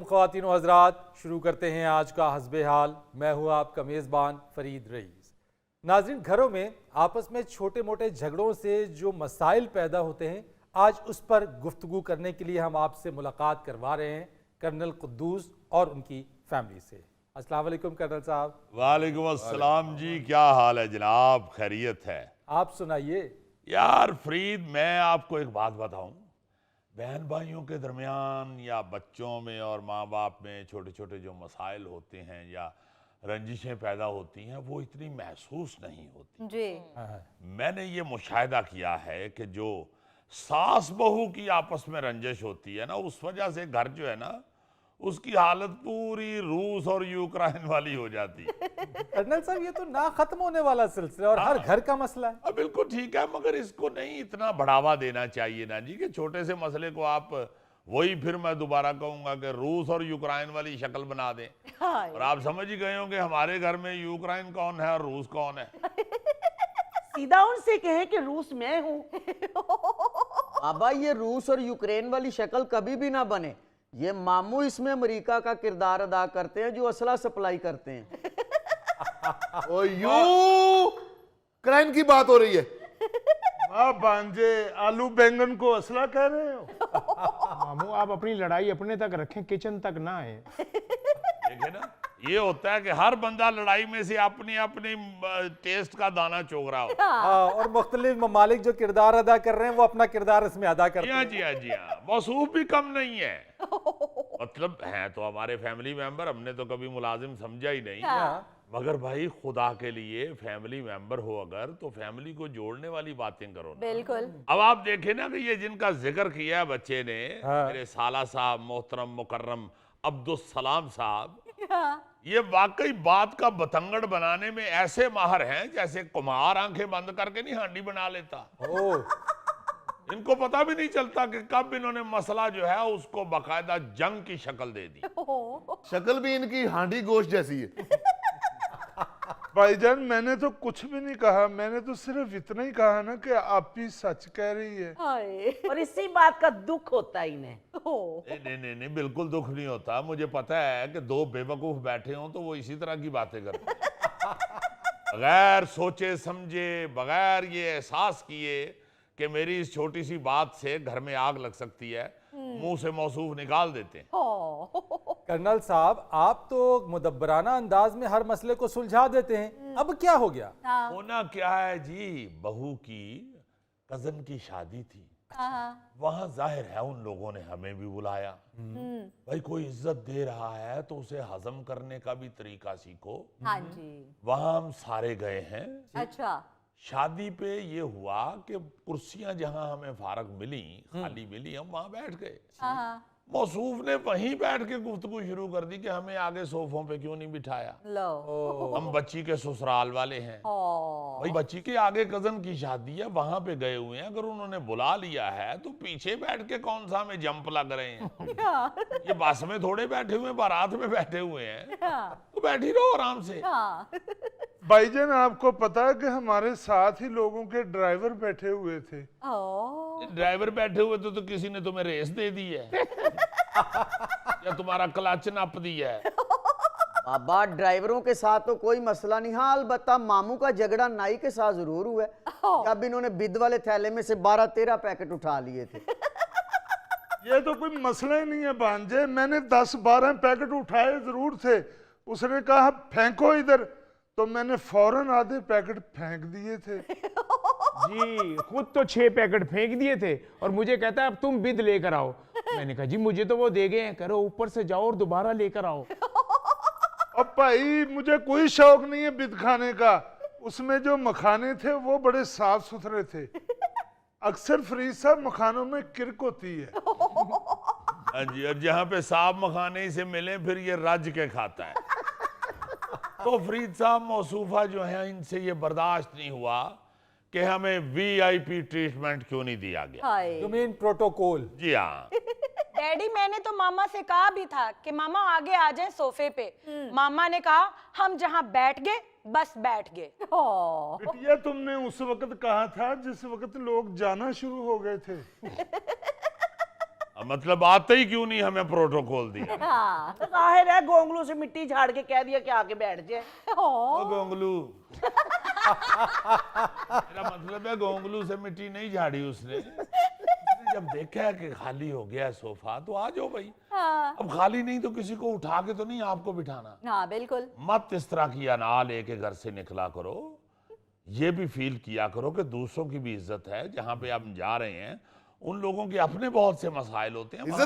ख़वातीन व हज़रात, शुरू करते हैं आज का हस्बे हाल। मैं हूँ आपका मेज़बान फ़रीद रईस। नाज़रीन, घरों में आपस में छोटे मोटे झगड़ों से जो मसाइल पैदा होते हैं, आज उस पर गुफ्तगू करने के लिए हम आपसे मुलाकात करवा रहे हैं कर्नल कुद्दूस और उनकी फैमिली से। अस्सलाम वालेकुम कर्नल साहब। वालेकुम अस्सलाम जी, क्या हाल है जनाब? खैरियत है? आप सुनाइए। यार फरीद, मैं आपको एक बात बताऊं, बहन भाइयों के दरमियान या बच्चों में और माँ बाप में छोटे छोटे जो मसाइल होते हैं या रंजिशें पैदा होती हैं, वो इतनी महसूस नहीं होती जी। मैंने ये मुशाहिदा किया है कि जो सास बहू की आपस में रंजिश होती है ना, उस वजह से घर जो है ना, उसकी हालत पूरी रूस और यूक्रेन वाली हो जाती है। कर्नल साहब, ये तो ना खत्म होने वाला सिलसिला और हर घर का मसला है। बिल्कुल ठीक है, मगर इसको नहीं इतना बढ़ावा देना चाहिए ना जी, कि छोटे से मसले को आप वही, फिर मैं दोबारा कहूंगा कि रूस और यूक्रेन वाली शक्ल बना दें। और आप समझ ही गए होंगे हमारे घर में यूक्रेन कौन है और रूस कौन है। सीधा उनसे कहें कि रूस मैं हूं। बाबा, ये रूस और यूक्रेन वाली शक्ल कभी भी ना बने। ये मामू इसमें अमेरिका का किरदार अदा करते हैं, जो असला सप्लाई करते हैं। ओ यूक्रेन की बात हो रही है। वाह भांजे, आलू बैंगन को असला कह रहे हो? मामू, आप अपनी लड़ाई अपने तक रखें, किचन तक ना आए। देखे ना, ये होता है कि हर बंदा लड़ाई में से अपनी अपनी टेस्ट का दाना चोग रहा होता है। और मुख्तलिफ ममालिक जो किरदार अदा कर रहे हैं, वो अपना किरदार इसमें अदा करते हैं। जी हाँ, जी हाँ, मौसूफ भी कम नहीं है। मतलब हैं तो हमारे फैमिली मेंबर, हमने तो कभी मुलाजिम समझा ही नहीं। मगर भाई, खुदा के लिए फैमिली मेंबर हो अगर, तो फैमिली को जोड़ने वाली बातें करो ना। बिल्कुल। अब आप देखें ना कि ये जिनका जिक्र किया है बच्चे ने, मेरे साला साहब मोहतरम मुकर्रम अब्दुल सलाम साहब, ये वाकई बात का बतंगड़ बनाने में ऐसे माहर हैं जैसे कुम्हार आंखें बंद करके नहीं हांडी बना लेता। इनको पता भी नहीं चलता कि कब इन्होंने मसला जो है उसको बाकायदा जंग की शक्ल दे दी। शक्ल भी इनकी हांडी गोश्त जैसी है। भाईजान, मैंने तो कुछ भी नहीं कहा, मैंने तो सिर्फ इतना ही कहा ना कि आप ही सच कह रही है। और इसी बात का दुख होता है इन्हें। नहीं नहीं नहीं, बिल्कुल दुख नहीं होता। मुझे पता है कि दो बेवकूफ बैठे हों तो वो इसी तरह की बातें करते हैं, बगैर सोचे समझे, बगैर ये एहसास किए कि मेरी इस छोटी सी बात से घर में आग लग सकती है, मुंह से मौसूफ निकाल देते हैं। कर्नल साहब, आप तो मुदब्बराना अंदाज में हर मसले को सुलझा देते हैं। अब क्या हो गया? होना क्या है जी, बहू की कजन की शादी थी, वहां जाहिर है उन लोगों ने हमें भी बुलाया। भाई, कोई इज्जत दे रहा है तो उसे हजम करने का भी तरीका सीखो। हाँ जी। वहां हम सारे गए हैं। अच्छा। शादी पे ये हुआ कि कुर्सियां जहां हमें फारग मिली, खाली मिली, हम वहां बैठ गए। मौसूफ ने वहीं बैठ के गुफ्तगू शुरू कर दी कि हमें आगे सोफों पे क्यों नहीं बिठाया, लो। हम बच्ची के ससुराल वाले हैं। भाई, बच्ची के आगे कजन की शादी है, वहां पे गए हुए हैं, अगर उन्होंने बुला लिया है तो पीछे बैठ के कौन सा हमें जंप लग रहे हैं। ये बस में थोड़े बैठे हुए हैं, बारात में बैठे हुए हैं, तो बैठी रहो आराम से। भाईजान, आपको पता है कि हमारे साथ ही लोगों के ड्राइवर बैठे हुए थे। ड्राइवर बैठे हुए तो किसी ने तुम्हें रेस दे दी है या तुम्हारा क्लच नप दिया है। बाबा, ड्राइवरों के साथ तो कोई मसला नहीं। हाँ, अलबत्ता मामू का झगड़ा नाई के साथ जरूर हुआ है, जब इन्होंने बिद वाले थैले में से 12-13 पैकेट उठा लिए थे। ये तो कोई मसला ही नहीं है भांजे, मैंने 10-12 पैकेट उठाए जरूर थे। उसने कहा फेंको इधर, तो मैंने फौरन आधे पैकेट फेंक दिए थे। जी, खुद तो 6 पैकेट फेंक दिए थे और मुझे कहता है अब तुम बिद लेकर आओ। मैंने कहा जी, मुझे तो वो दे गए हैं, करो ऊपर से जाओ और दोबारा लेकर आओ। अब भाई, मुझे कोई शौक नहीं है बिद खाने का। उसमें जो मखाने थे वो बड़े साफ सुथरे थे। अक्सर फरीद साहब, मखानों में किरक होती है। हाँ जी, और जहाँ पे साफ मखाने से मिले फिर ये रज के खाता है। तो फरीद साहब मौसूफा जो है, इनसे ये बर्दाश्त नहीं हुआ कि हमें वीआईपी ट्रीटमेंट क्यों नहीं दिया गया। You mean protocol? जी हाँ। डैडी, मैंने तो मामा से कहा भी था कि मामा आगे आ जाएं सोफे पे। मामा ने कहा हम जहां बैठ गए बस बैठ गए। बिटिया, तुमने उस वक्त कहा था जिस वक्त लोग जाना शुरू हो गए थे। मतलब आते ही क्यों नहीं हमें प्रोटोकॉल दिया? हाँ तो जाहिर है गोंगलू से मिट्टी झाड़ के कह दिया कि आके बैठ जाए। ओ गोंगलू, मेरा मतलब है गोंगलू से मिट्टी नहीं झाड़ी उसने जब देखा है कि खाली हो गया है सोफा तो आ जाओ भाई। हाँ अब खाली नहीं तो किसी को उठा के तो नहीं आपको बिठाना। हाँ बिल्कुल। मत इस तरह की अना लेके घर से निकला करो। ये भी फील किया करो कि दूसरों की भी इज्जत है। जहां पे आप जा रहे हैं उन लोगों के अपने बहुत से मसाइल होते हैं।